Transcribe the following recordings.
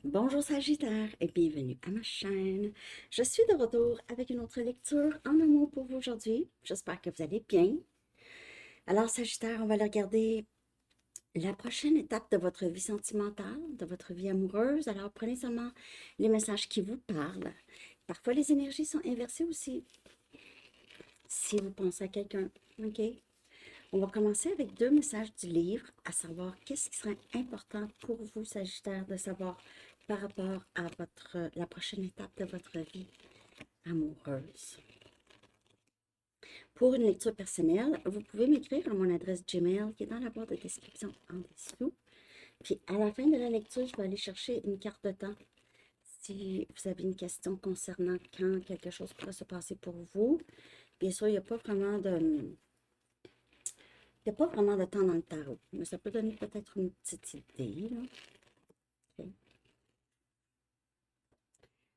Bonjour Sagittaire et bienvenue à ma chaîne. Je suis de retour avec une autre lecture en amour pour vous aujourd'hui. J'espère que vous allez bien. Alors Sagittaire, on va aller regarder la prochaine étape de votre vie sentimentale, de votre vie amoureuse. Alors prenez seulement les messages qui vous parlent. Parfois les énergies sont inversées aussi si vous pensez à quelqu'un. OK? On va commencer avec deux messages du livre, à savoir qu'est-ce qui serait important pour vous, Sagittaire, de savoir par rapport à la prochaine étape de votre vie amoureuse. Pour une lecture personnelle, vous pouvez m'écrire à mon adresse Gmail qui est dans la barre de description en dessous. Puis à la fin de la lecture, je vais aller chercher une carte de temps. Si vous avez une question concernant quand quelque chose pourrait se passer pour vous, bien sûr, il n'y a pas vraiment de temps dans le tarot, mais ça peut donner peut-être une petite idée, là. Ok.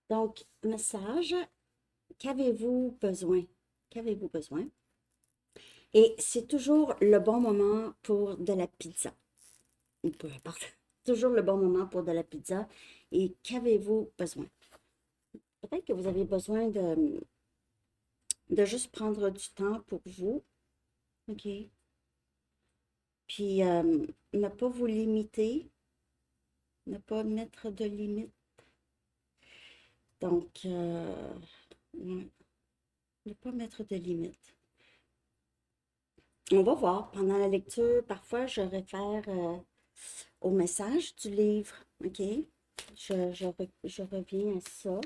Donc, message, qu'avez-vous besoin? Qu'avez-vous besoin? Et c'est toujours le bon moment pour de la pizza. Ou peu importe. Toujours le bon moment pour de la pizza. Et qu'avez-vous besoin? Peut-être que vous avez besoin de juste prendre du temps pour vous. OK? Puis, ne pas vous limiter. Ne pas mettre de limites. Donc, ouais, ne pas mettre de limites. On va voir. Pendant la lecture, parfois, je réfère au message du livre. OK? Je reviens à ça.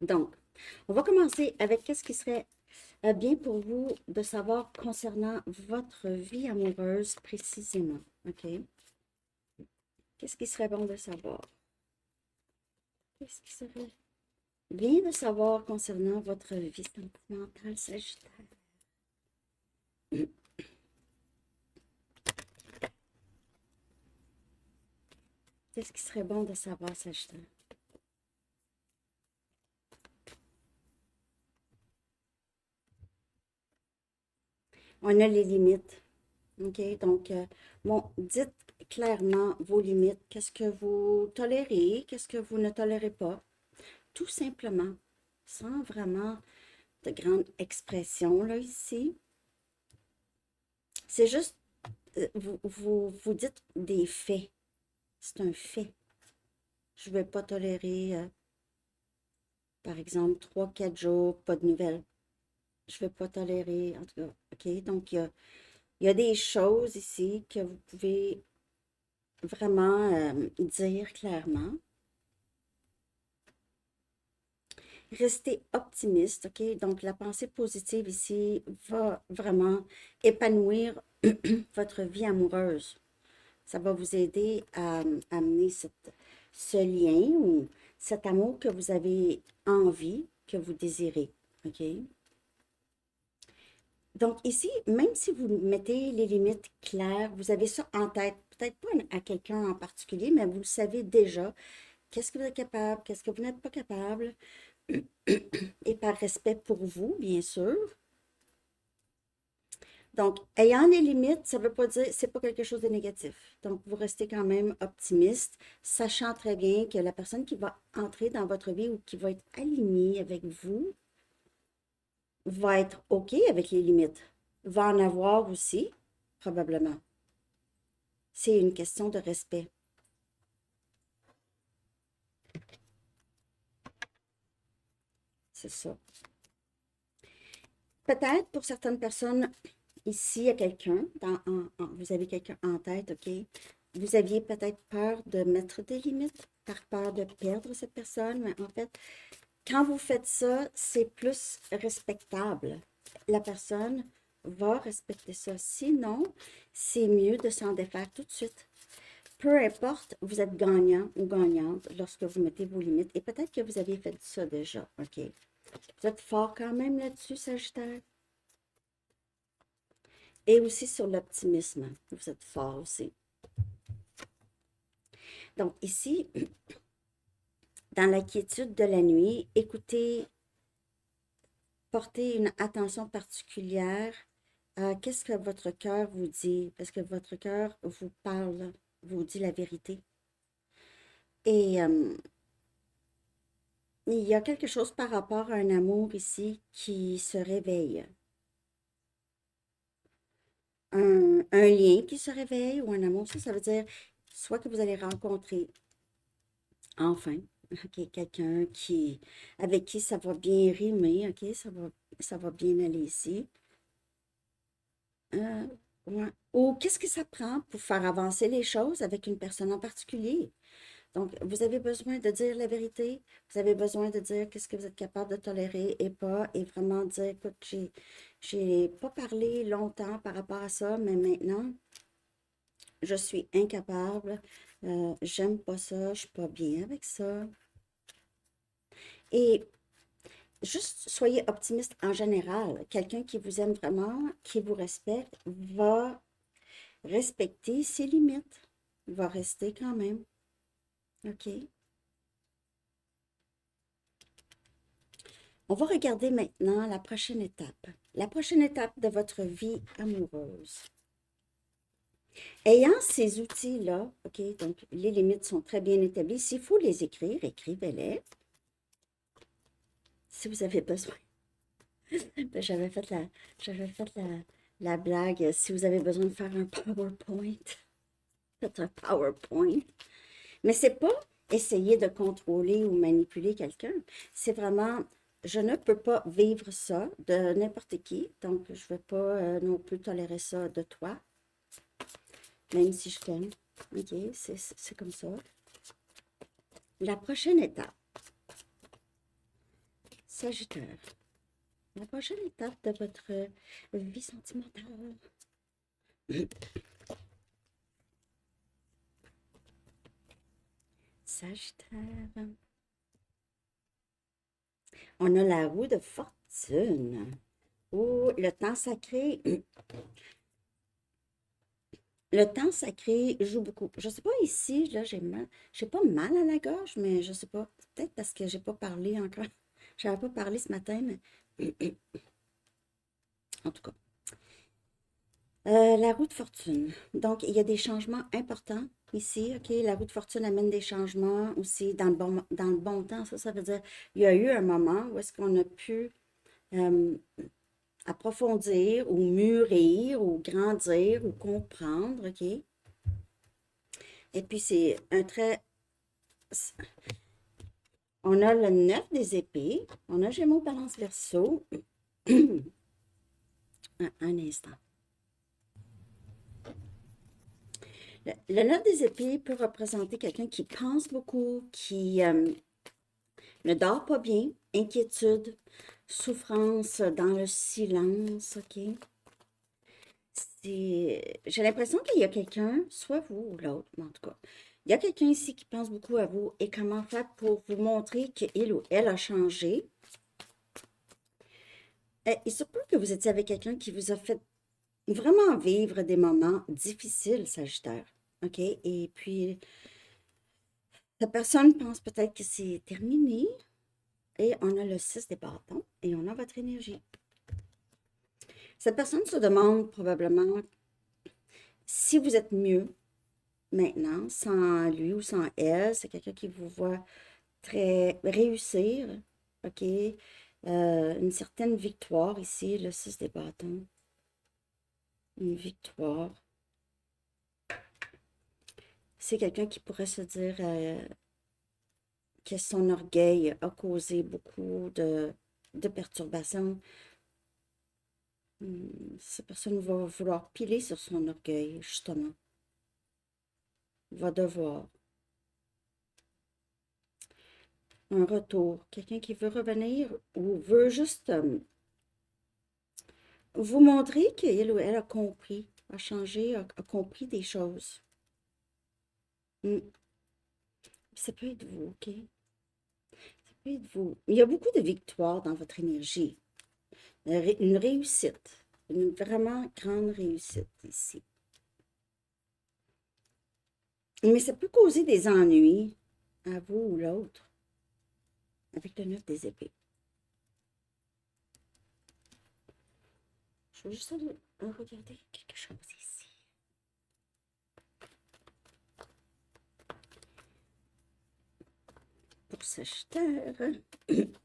Donc, on va commencer avec qu'est-ce qui serait bien pour vous de savoir concernant votre vie amoureuse précisément. OK? Qu'est-ce qui serait bon de savoir? Qu'est-ce qui serait bien de savoir concernant votre vie sentimentale, Sagittaire? Qu'est-ce qui serait bon de savoir, Sagittaire? On a les limites. OK? Donc, bon, dites clairement vos limites. Qu'est-ce que vous tolérez? Qu'est-ce que vous ne tolérez pas? Tout simplement, sans vraiment de grande expression, là, ici. C'est juste, vous dites des faits. C'est un fait. Je ne vais pas tolérer, par exemple, 3, 4 jours, pas de nouvelles. Je ne vais pas tolérer, en tout cas, OK? Donc, il y a des choses ici que vous pouvez vraiment dire clairement. Restez optimiste, OK? Donc, la pensée positive ici va vraiment épanouir votre vie amoureuse. Ça va vous aider à amener ce lien ou cet amour que vous avez envie, que vous désirez, OK? Donc, ici, même si vous mettez les limites claires, vous avez ça en tête, peut-être pas à quelqu'un en particulier, mais vous le savez déjà. Qu'est-ce que vous êtes capable, qu'est-ce que vous n'êtes pas capable? Et par respect pour vous, bien sûr. Donc, ayant des limites, ça ne veut pas dire, c'est pas quelque chose de négatif. Donc, vous restez quand même optimiste, sachant très bien que la personne qui va entrer dans votre vie ou qui va être alignée avec vous va être OK avec les limites. Va en avoir aussi, probablement. C'est une question de respect. C'est ça. Peut-être pour certaines personnes, ici, il y a quelqu'un, vous avez quelqu'un en tête, OK? Vous aviez peut-être peur de mettre des limites, par peur de perdre cette personne, mais en fait, quand vous faites ça, c'est plus respectable. La personne va respecter ça. Sinon, c'est mieux de s'en défaire tout de suite. Peu importe, vous êtes gagnant ou gagnante lorsque vous mettez vos limites. Et peut-être que vous aviez fait ça déjà, OK? Vous êtes fort quand même là-dessus, Sagittaire. Et aussi sur l'optimisme. Vous êtes fort aussi. Donc ici, dans la quiétude de la nuit, écoutez, portez une attention particulière à qu'est-ce que votre cœur vous dit. Est-ce que votre cœur vous parle, vous dit la vérité? Et il y a quelque chose par rapport à un amour ici qui se réveille. Un lien qui se réveille ou un amour, ça veut dire soit que vous allez rencontrer enfin, ok, quelqu'un avec qui ça va bien rimer, ok, ça va bien aller ici. Euh, ouais. Ou qu'est-ce que ça prend pour faire avancer les choses avec une personne en particulier? Donc, vous avez besoin de dire la vérité, vous avez besoin de dire qu'est-ce que vous êtes capable de tolérer et pas, et vraiment dire, écoute, j'ai pas parlé longtemps par rapport à ça, mais maintenant, je suis incapable, j'aime pas ça, je suis pas bien avec ça. Et juste soyez optimiste en général. Quelqu'un qui vous aime vraiment, qui vous respecte, va respecter ses limites, va rester quand même. OK? On va regarder maintenant la prochaine étape. La prochaine étape de votre vie amoureuse. Ayant ces outils-là, OK, donc les limites sont très bien établies. S'il faut les écrire, écrivez-les. Si vous avez besoin. Ben, j'avais fait la blague. Si vous avez besoin de faire un PowerPoint, faites un PowerPoint. Mais c'est pas essayer de contrôler ou manipuler quelqu'un. C'est vraiment, je ne peux pas vivre ça de n'importe qui. Donc, je ne vais pas non plus tolérer ça de toi, même si je t'aime. OK, c'est comme ça. La prochaine étape, Sagittaire. La prochaine étape de votre vie sentimentale. Sagittaire. On a la roue de fortune. Oh, le temps sacré. Le temps sacré joue beaucoup. Je sais pas ici, là, j'ai pas mal à la gorge, mais je sais pas. Peut-être parce que j'ai pas parlé encore. J'avais pas parlé ce matin, mais en tout cas. La roue de fortune. Donc, il y a des changements importants ici. OK, la roue de fortune amène des changements aussi dans le bon temps. Ça veut dire il y a eu un moment où est-ce qu'on a pu euh, approfondir ou mûrir ou grandir ou comprendre. OK? Et puis, c'est un très. On a le 9 des épées. On a Gémeaux, Balance, Verseau. Un instant. Le 9 des épées peut représenter quelqu'un qui pense beaucoup, qui ne dort pas bien, inquiétude, souffrance dans le silence, OK? J'ai l'impression qu'il y a quelqu'un, soit vous ou l'autre, mais en tout cas, il y a quelqu'un ici qui pense beaucoup à vous et comment faire pour vous montrer qu'il ou elle a changé. Il se peut que vous étiez avec quelqu'un qui vous a fait vraiment vivre des moments difficiles, Sagittaire. OK? Et puis, la personne pense peut-être que c'est terminé. Et on a le 6 des bâtons et on a votre énergie. Cette personne se demande probablement si vous êtes mieux maintenant, sans lui ou sans elle. C'est quelqu'un qui vous voit très réussir. OK? Une certaine victoire ici, le 6 des bâtons. Une victoire. C'est quelqu'un qui pourrait se dire que son orgueil a causé beaucoup de perturbations. Cette personne va vouloir piler sur son orgueil, justement. Va devoir. Un retour. Quelqu'un qui veut revenir ou veut juste vous montrer qu'il ou elle a compris, a changé, a compris des choses. Ça peut être vous, OK? Ça peut être vous. Il y a beaucoup de victoires dans votre énergie. Une réussite. Une vraiment grande réussite ici. Mais ça peut causer des ennuis à vous ou l'autre avec le 9 des épées. Je veux juste aller regarder quelque chose ici. pour Sagittaire.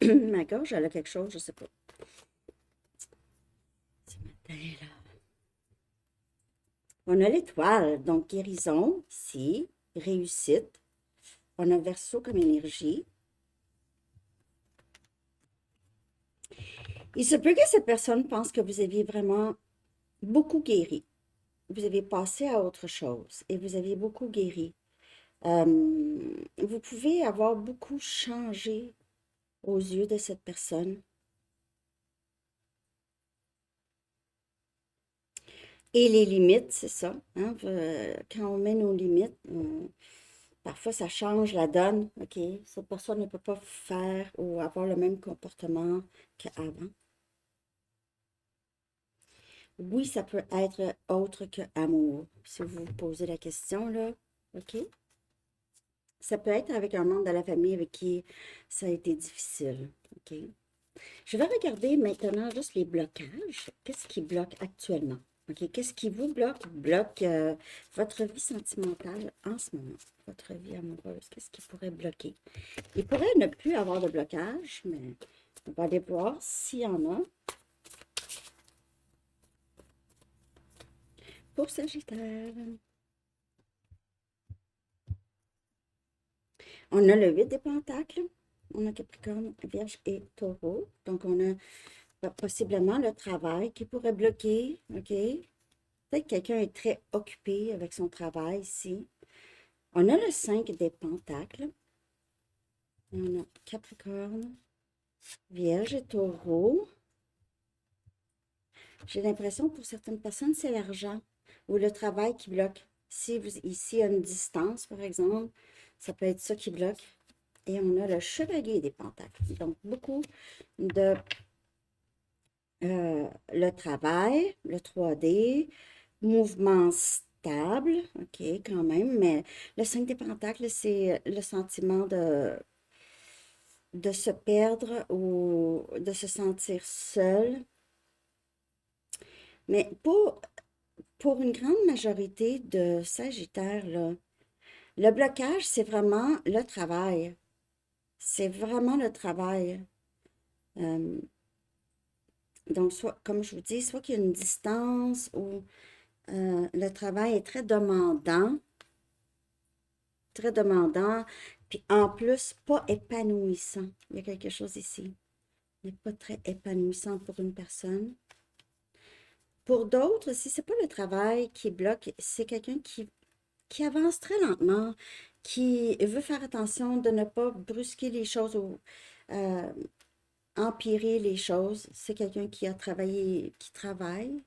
Ma gorge, elle a quelque chose, je sais pas. Ce matin-là. On a l'étoile, donc guérison, ici, réussite. On a Verseau comme énergie. Il se peut que cette personne pense que vous aviez vraiment beaucoup guéri. Vous avez passé à autre chose et vous aviez beaucoup guéri. Vous pouvez avoir beaucoup changé aux yeux de cette personne. Et les limites, c'est ça. Hein, quand on met nos limites, parfois ça change la donne. OK? Cette personne ne peut pas faire ou avoir le même comportement qu'avant. Oui, ça peut être autre que amour. Si vous vous posez la question, là, OK? Ça peut être avec un membre de la famille avec qui ça a été difficile. OK? Je vais regarder maintenant juste les blocages. Qu'est-ce qui bloque actuellement? OK? Qu'est-ce qui vous bloque votre vie sentimentale en ce moment? Votre vie amoureuse. Qu'est-ce qui pourrait bloquer? Il pourrait ne plus avoir de blocage, mais on va aller voir s'il y en a. Pour Sagittaire. On a le 8 des pentacles. On a Capricorne, Vierge et Taureau. Donc, on a possiblement le travail qui pourrait bloquer. OK? Peut-être que quelqu'un est très occupé avec son travail ici. On a le 5 des pentacles. On a Capricorne, Vierge et Taureau. J'ai l'impression pour certaines personnes, c'est l'argent ou le travail qui bloque. Si vous, ici, il y a une distance, par exemple, ça peut être ça qui bloque. Et on a le chevalier des pentacles. Donc, beaucoup de le travail, le 3D, mouvement stable, OK, quand même, mais le 5 des pentacles, c'est le sentiment de se perdre ou de se sentir seul. Mais pour une grande majorité de Sagittaires, là, le blocage, c'est vraiment le travail. C'est vraiment le travail. Euh, donc, soit, comme je vous dis, soit qu'il y a une distance ou le travail est très demandant, puis en plus, pas épanouissant. Il y a quelque chose ici. Il n'est pas très épanouissant pour une personne. Pour d'autres, si c'est pas le travail qui bloque, c'est quelqu'un qui avance très lentement, qui veut faire attention de ne pas brusquer les choses ou euh, empirer les choses. C'est quelqu'un qui a travaillé, qui travaille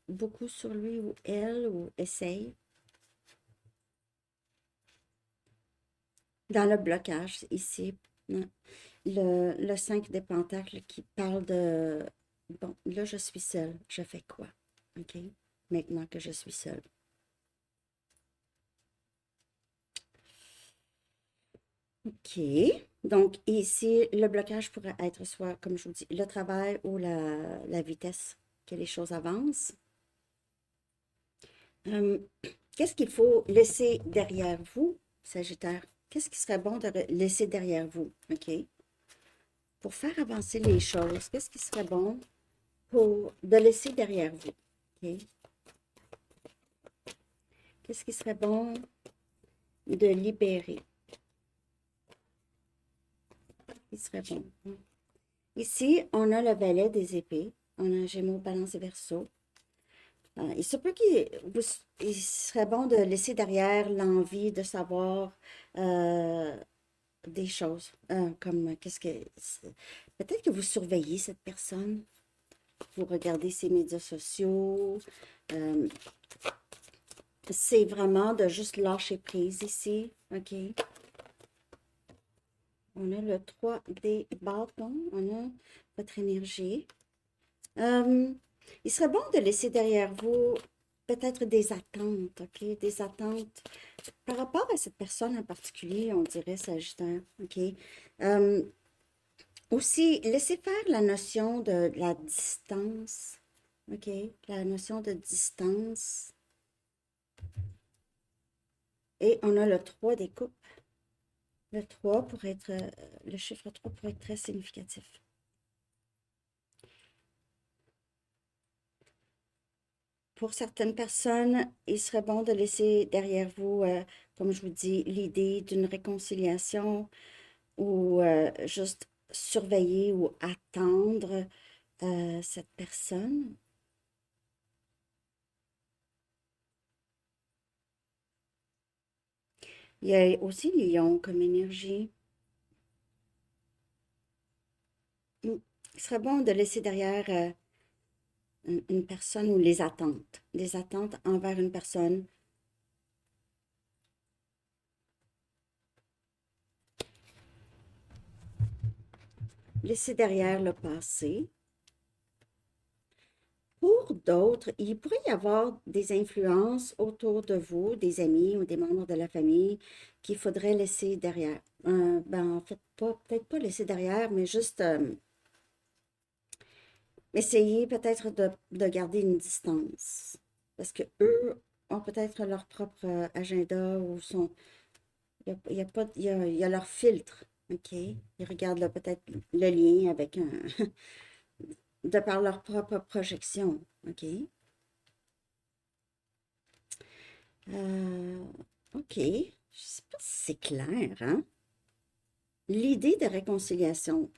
beaucoup sur lui ou elle ou essaye. Dans le blocage, ici, hein, le 5 des pentacles qui parle de, bon, là, je suis seule, je fais quoi? OK? Maintenant que je suis seule. OK. Donc, ici, le blocage pourrait être soit, comme je vous dis, le travail ou la vitesse que les choses avancent. Qu'est-ce qu'il faut laisser derrière vous, Sagittaire? Qu'est-ce qui serait bon de laisser derrière vous? OK? Pour faire avancer les choses, qu'est-ce qui serait bon de laisser derrière vous? OK? Qu'est-ce qui serait bon de libérer? Qui serait bon? Ici, on a le valet des épées. On a Gémeaux, Balance et Verseau. Il se peut qu'il serait bon de laisser derrière l'envie de savoir des choses. Comme qu'est-ce que. Peut-être que vous surveillez cette personne. Vous regardez ses médias sociaux. Euh, c'est vraiment de juste lâcher prise ici. OK? On a le 3 des bâtons. On a votre énergie. Il serait bon de laisser derrière vous peut-être des attentes, OK? Des attentes par rapport à cette personne en particulier, on dirait Sagittaire, OK? Aussi, laisser faire la notion de la distance, OK? La notion de distance. Et on a le 3 des coupes. Le 3 pourrait être, le chiffre 3 pourrait être très significatif. Pour certaines personnes, il serait bon de laisser derrière vous, comme je vous dis, l'idée d'une réconciliation ou juste surveiller ou attendre cette personne. Il y a aussi Lion comme énergie. Mm. Il serait bon de laisser derrière une personne ou des attentes envers une personne. Laisser derrière le passé. Pour d'autres, il pourrait y avoir des influences autour de vous, des amis ou des membres de la famille qu'il faudrait laisser derrière. Ben, en fait, peut-être pas laisser derrière, mais juste essayer peut-être de garder une distance. Parce que eux ont peut-être leur propre agenda ou sont. Il y a pas, il y a leur filtre, OK? Ils regardent là, peut-être le lien avec un. de par leur propre projection, OK? Euh, OK. Je sais pas si c'est clair, hein? L'idée de réconciliation,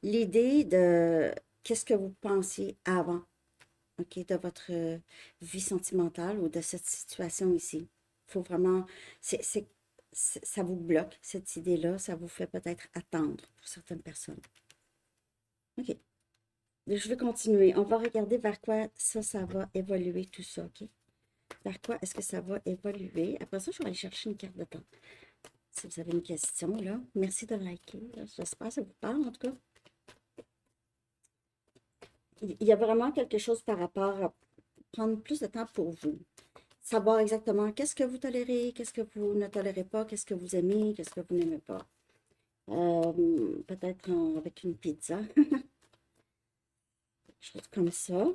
l'idée de qu'est-ce que vous pensiez avant, OK, de votre vie sentimentale ou de cette situation ici. Faut vraiment, ça vous bloque, cette idée-là, ça vous fait peut-être attendre pour certaines personnes. OK. Je vais continuer. On va regarder vers quoi ça va évoluer, tout ça, OK? Vers quoi est-ce que ça va évoluer? Après ça, je vais aller chercher une carte de temps. Si vous avez une question, là, merci de liker. J'espère que ça vous parle, en tout cas. Il y a vraiment quelque chose par rapport à prendre plus de temps pour vous. Savoir exactement qu'est-ce que vous tolérez, qu'est-ce que vous ne tolérez pas, qu'est-ce que vous aimez, qu'est-ce que vous n'aimez pas. Peut-être avec une pizza, chose comme ça.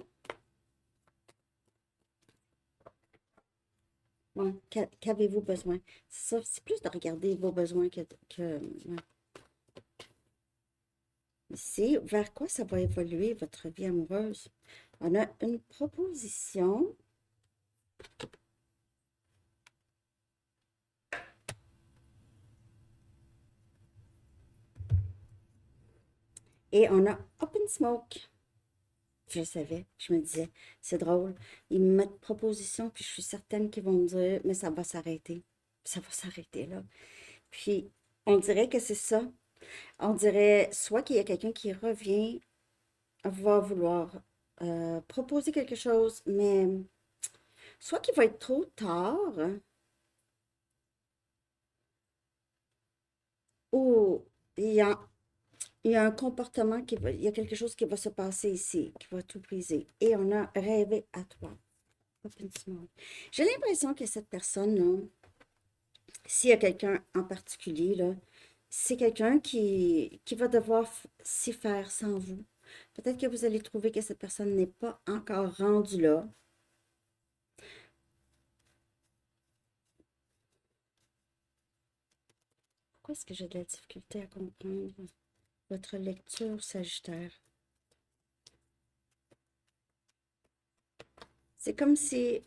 Ouais, qu'avez-vous besoin? C'est plus de regarder vos besoins ouais. Ici, vers quoi ça va évoluer votre vie amoureuse? On a une proposition. Et on a Open Smoke. Je le savais, je me disais, c'est drôle. Ils me mettent proposition, puis je suis certaine qu'ils vont me dire, mais ça va s'arrêter. Ça va s'arrêter là. Puis, on dirait que c'est ça. On dirait soit qu'il y a quelqu'un qui revient, va vouloir proposer quelque chose, mais soit qu'il va être trop tard, ou il y a, il y a un comportement il y a quelque chose qui va se passer ici, qui va tout briser. Et on a rêvé à toi. Open Smoke. J'ai l'impression que cette personne, là, s'il y a quelqu'un en particulier, là, c'est quelqu'un qui va devoir s'y faire sans vous. Peut-être que vous allez trouver que cette personne n'est pas encore rendue là. Pourquoi est-ce que j'ai de la difficulté à comprendre votre lecture, Sagittaire? C'est comme si,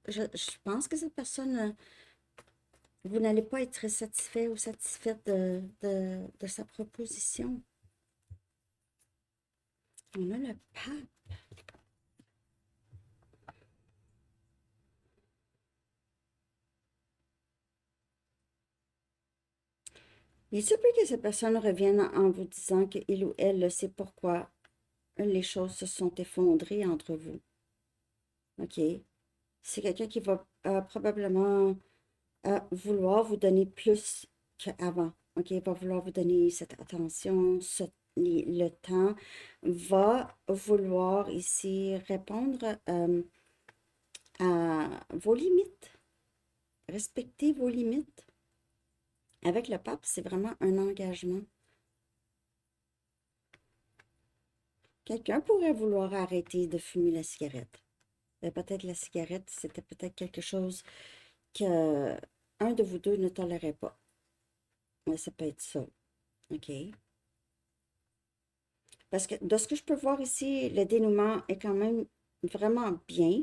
je pense que cette personne, vous n'allez pas être satisfait ou satisfaite de sa proposition. On a le pape. Il se peut que cette personne revienne en vous disant qu'il ou elle sait pourquoi les choses se sont effondrées entre vous. OK? C'est quelqu'un qui va probablement vouloir vous donner plus qu'avant. OK? Il va vouloir vous donner cette attention, le temps, va vouloir ici répondre à vos limites, respecter vos limites. Avec le pape, c'est vraiment un engagement. Quelqu'un pourrait vouloir arrêter de fumer la cigarette. Peut-être la cigarette, c'était peut-être quelque chose que un de vous deux ne tolérait pas. Ouais, ça peut être ça. OK. Parce que de ce que je peux voir ici, le dénouement est quand même vraiment bien.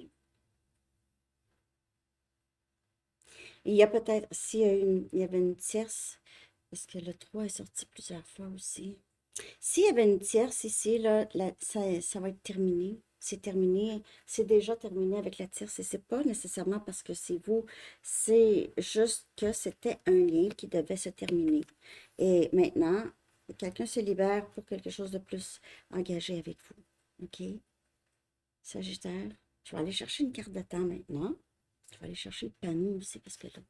Il y a peut-être, s'il y a il y avait une tierce, parce que le 3 est sorti plusieurs fois aussi. S'il y avait une tierce ici, là, ça va être terminé. C'est terminé. C'est déjà terminé avec la tierce. Et c'est pas nécessairement parce que c'est vous. C'est juste que c'était un lien qui devait se terminer. Et maintenant, quelqu'un se libère pour quelque chose de plus engagé avec vous. OK? Sagittaire. Je vais aller chercher une carte de temps maintenant. Je vais aller chercher le panneau aussi parce que là,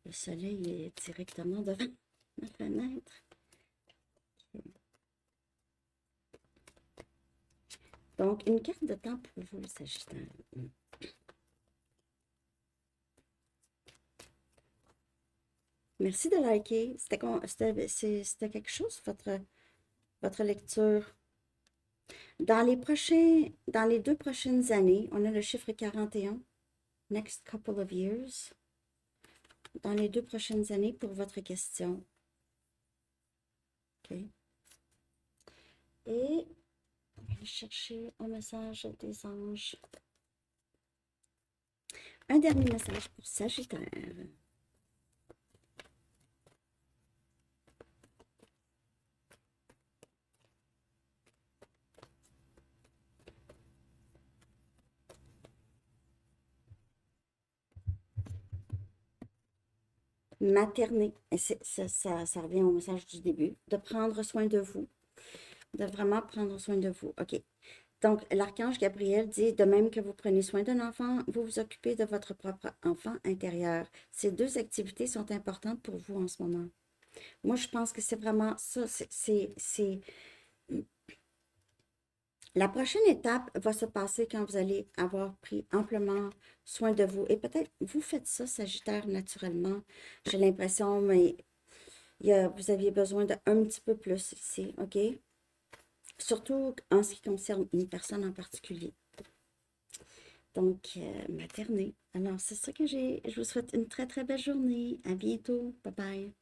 le soleil est directement devant ma fenêtre. Donc, une carte de temps pour vous, le Sagittaire. Merci de liker. C'était quelque chose, votre lecture. Dans les 2 prochaines années, on a le chiffre 41, next couple of years. Dans les 2 prochaines années pour votre question. OK. Et on va aller chercher un message des anges. Un dernier message pour Sagittaire. Materner. Et ça revient au message du début. De prendre soin de vous. De vraiment prendre soin de vous. OK. Donc, l'archange Gabriel dit, de même que vous prenez soin d'un enfant, vous vous occupez de votre propre enfant intérieur. Ces 2 activités sont importantes pour vous en ce moment. Moi, je pense que c'est vraiment ça. La prochaine étape va se passer quand vous allez avoir pris amplement soin de vous. Et peut-être vous faites ça, Sagittaire, naturellement. J'ai l'impression, mais vous aviez besoin d'un petit peu plus ici, OK? Surtout en ce qui concerne une personne en particulier. Donc, materner. Alors, c'est ça que j'ai. Je vous souhaite une très, très belle journée. À bientôt. Bye bye.